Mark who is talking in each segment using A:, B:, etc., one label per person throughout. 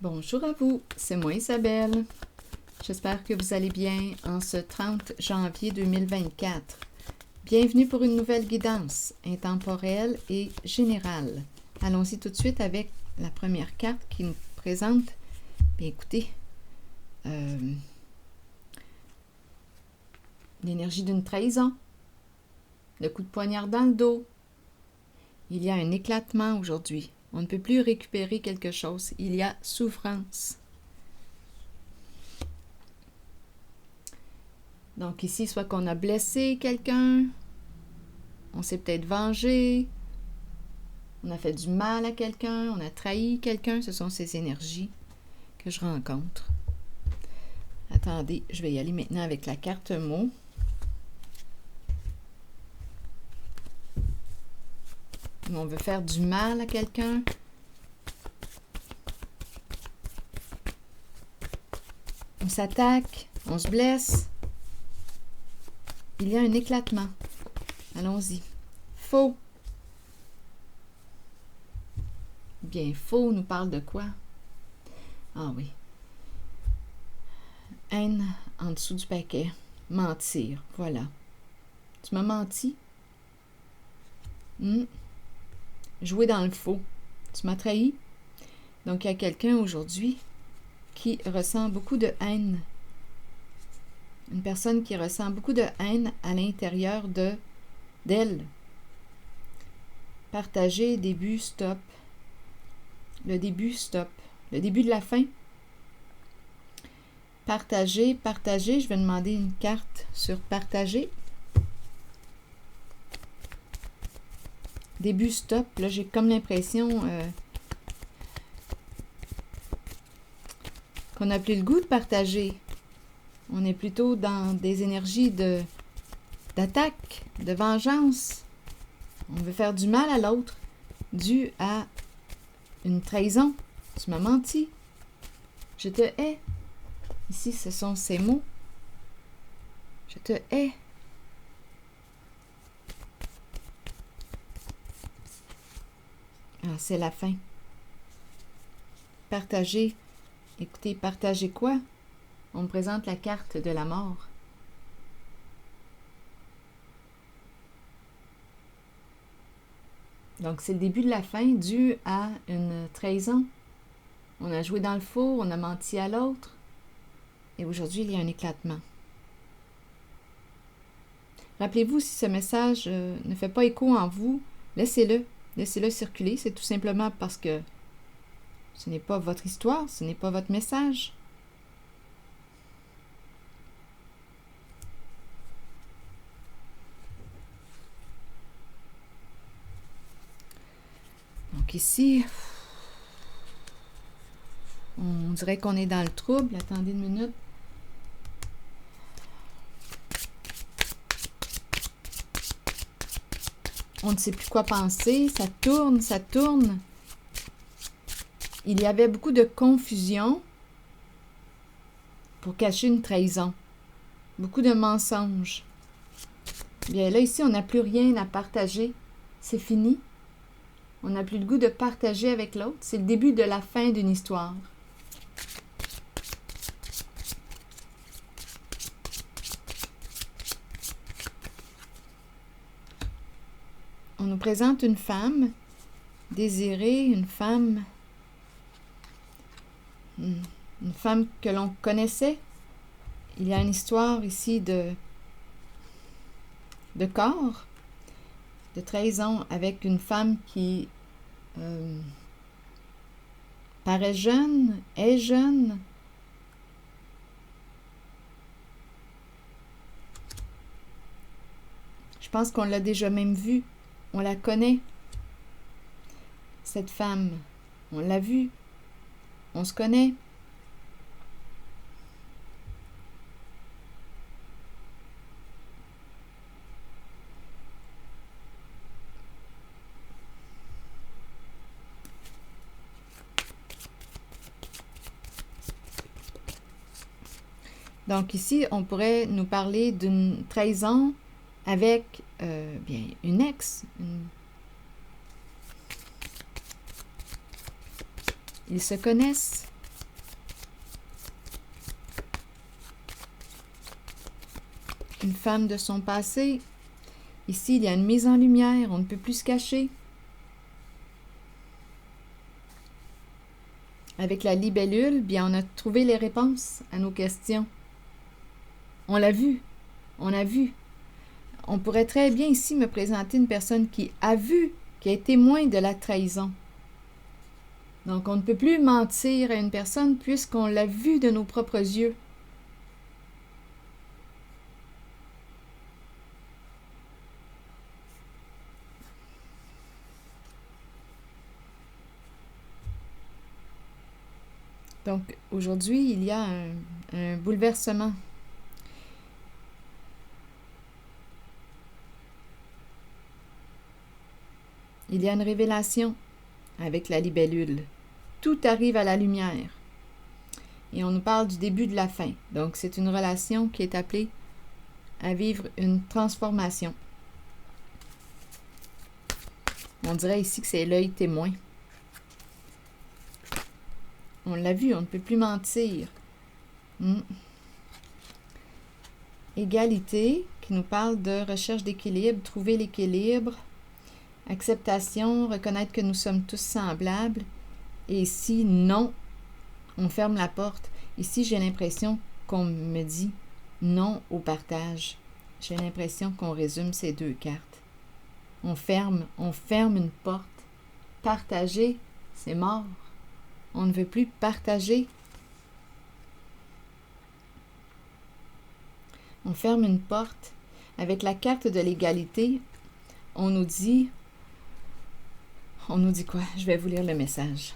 A: Bonjour à vous, c'est moi Isabelle. J'espère que vous allez bien en ce 30 janvier 2024. Bienvenue pour une nouvelle guidance intemporelle et générale. Allons-y tout de suite avec la première carte qui nous présente, bien écoutez, l'énergie d'une trahison, le coup de poignard dans le dos. Il y a un éclatement aujourd'hui. On ne peut plus récupérer quelque chose. Il y a souffrance. Donc ici, soit qu'on a blessé quelqu'un, on s'est peut-être vengé, on a fait du mal à quelqu'un, on a trahi quelqu'un. Ce sont ces énergies que je rencontre. Attendez, je vais y aller maintenant avec la carte mot. On veut faire du mal à quelqu'un. On s'attaque, on se blesse. Il y a un éclatement. Allons-y. Faux. Bien, faux nous parle de quoi? Ah oui. Haine en dessous du paquet. Mentir, voilà. Tu m'as menti? Jouer dans le faux. Tu m'as trahi? Donc, il y a quelqu'un aujourd'hui qui ressent beaucoup de haine. Une personne qui ressent beaucoup de haine à l'intérieur d'elle. Partager, début, stop. Le début, stop. Le début de la fin. Partager, partager. Je vais demander une carte sur partager. Début, stop. Là, j'ai comme l'impression qu'on n'a plus le goût de partager. On est plutôt dans des énergies d'attaque, de vengeance. On veut faire du mal à l'autre, dû à une trahison. Tu m'as menti. Je te hais. Ici, ce sont ces mots. Je te hais. Ah, c'est la fin. Partager. Écoutez, partager quoi? On me présente la carte de la mort. Donc, c'est le début de la fin dû à une trahison. On a joué dans le four, on a menti à l'autre. Et aujourd'hui, il y a un éclatement. Rappelez-vous, si ce message ne fait pas écho en vous, laissez-le. Laissez-le circuler. C'est tout simplement parce que ce n'est pas votre histoire, ce n'est pas votre message. Donc ici, on dirait qu'on est dans le trouble. Attendez une minute. On ne sait plus quoi penser. Ça tourne, ça tourne. Il y avait beaucoup de confusion pour cacher une trahison. Beaucoup de mensonges. Bien là, ici, on n'a plus rien à partager. C'est fini. On n'a plus le goût de partager avec l'autre. C'est le début de la fin d'une histoire. On nous présente une femme désirée, une femme que l'on connaissait. Il y a une histoire ici de corps, de trahison avec une femme qui paraît jeune, est jeune. Je pense qu'on l'a déjà même vue. On la connaît. Cette femme, on l'a vue. On se connaît. Donc ici, on pourrait nous parler d'une trahison avec bien une ex. Ils se connaissent. une femme de son passé. Ici, il y a une mise en lumière, on ne peut plus se cacher. Avec la libellule, bien, on a trouvé les réponses à nos questions. On l'a vu, on a vu. On pourrait très bien ici me présenter une personne qui a vu, qui a été témoin de la trahison. Donc, on ne peut plus mentir à une personne puisqu'on l'a vu de nos propres yeux. Donc, aujourd'hui, il y a un bouleversement. Il y a une révélation avec la libellule. Tout arrive à la lumière. Et on nous parle du début de la fin. Donc, c'est une relation qui est appelée à vivre une transformation. On dirait ici que c'est l'œil témoin. On l'a vu, on ne peut plus mentir. Égalité, qui nous parle de recherche d'équilibre, trouver l'équilibre, acceptation, reconnaître que nous sommes tous semblables. Et ici, non, on ferme la porte. Ici, j'ai l'impression qu'on me dit non au partage. J'ai l'impression qu'on résume ces deux cartes. On ferme une porte. Partager, c'est mort. On ne veut plus partager. On ferme une porte. Avec la carte de l'égalité, on nous dit quoi? Je vais vous lire le message.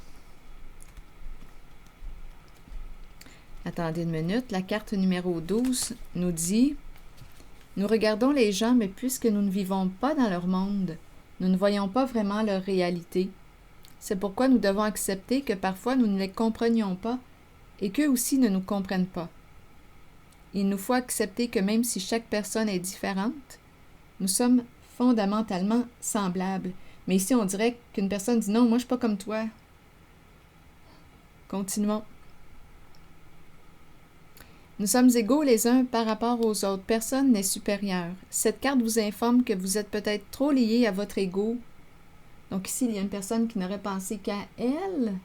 A: Attendez une minute. La carte numéro 12 nous dit « Nous regardons les gens, mais puisque nous ne vivons pas dans leur monde, nous ne voyons pas vraiment leur réalité. C'est pourquoi nous devons accepter que parfois nous ne les comprenions pas et qu'eux aussi ne nous comprennent pas. Il nous faut accepter que même si chaque personne est différente, nous sommes fondamentalement semblables. » Mais ici, on dirait qu'une personne dit « Non, moi, je ne suis pas comme toi. » Continuons. Nous sommes égaux les uns par rapport aux autres. Personne n'est supérieur. Cette carte vous informe que vous êtes peut-être trop liés à votre ego. Donc ici, il y a une personne qui n'aurait pensé qu'à elle.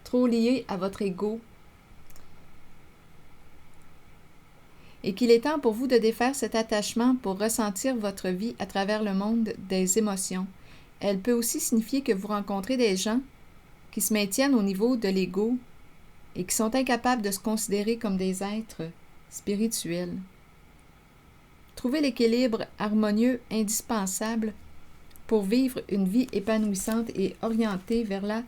A: Trop liée à votre ego. Et qu'il est temps pour vous de défaire cet attachement pour ressentir votre vie à travers le monde des émotions. Elle peut aussi signifier que vous rencontrez des gens qui se maintiennent au niveau de l'ego et qui sont incapables de se considérer comme des êtres spirituels. Trouvez l'équilibre harmonieux indispensable pour vivre une vie épanouissante et orientée vers la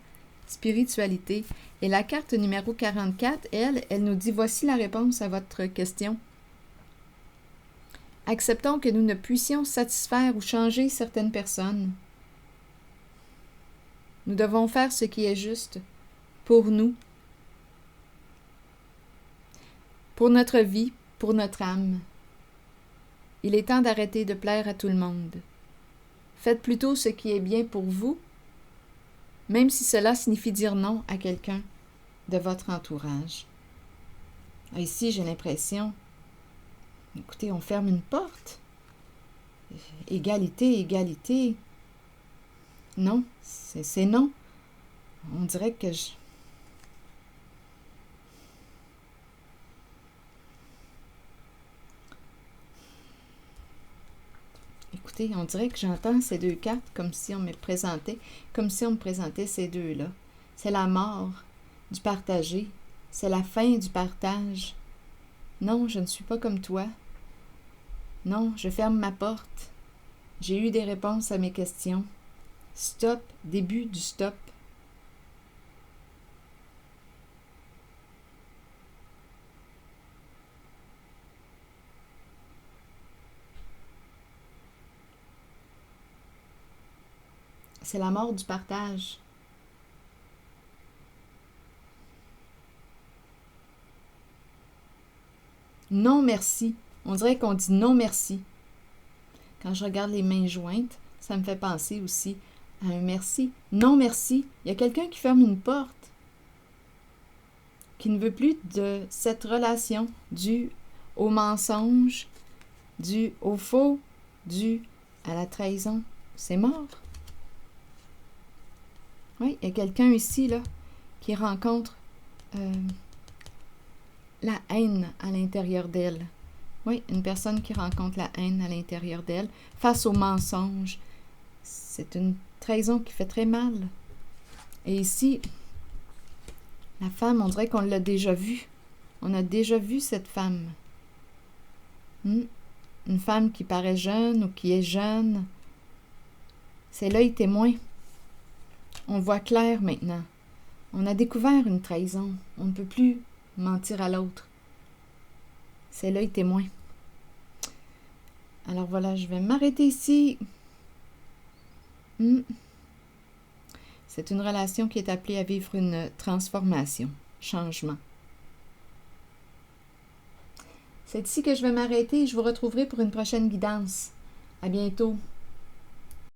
A: spiritualité. Et la carte numéro 44, elle nous dit « Voici la réponse à votre question. Acceptons que nous ne puissions satisfaire ou changer certaines personnes. Nous devons faire ce qui est juste pour nous, pour notre vie, pour notre âme. Il est temps d'arrêter de plaire à tout le monde. Faites plutôt ce qui est bien pour vous, même si cela signifie dire non à quelqu'un de votre entourage. » Ici, j'ai l'impression, écoutez, on ferme une porte. Égalité, égalité. Non, c'est non. On dirait que Écoutez, on dirait que j'entends ces deux cartes comme si on me présentait ces deux-là. C'est la mort du partager. C'est la fin du partage. Non, je ne suis pas comme toi. Non, je ferme ma porte. J'ai eu des réponses à mes questions. Stop, début du stop. C'est la mort du partage. Non merci. On dirait qu'on dit non merci. Quand je regarde les mains jointes, ça me fait penser aussi à un merci. Non merci. Il y a quelqu'un qui ferme une porte, qui ne veut plus de cette relation due au mensonge, dû au faux, dû à la trahison. C'est mort. Oui, il y a quelqu'un ici, là, qui rencontre la haine à l'intérieur d'elle. Oui, une personne qui rencontre la haine à l'intérieur d'elle face au mensonge. C'est une trahison qui fait très mal. Et ici, la femme, on dirait qu'on l'a déjà vue. On a déjà vu cette femme. Une femme qui paraît jeune ou qui est jeune. C'est l'œil témoin. On voit clair maintenant. On a découvert une trahison. On ne peut plus mentir à l'autre. C'est l'œil témoin. Alors voilà, je vais m'arrêter ici. C'est une relation qui est appelée à vivre une transformation, changement. C'est ici que je vais m'arrêter et je vous retrouverai pour une prochaine guidance. À bientôt.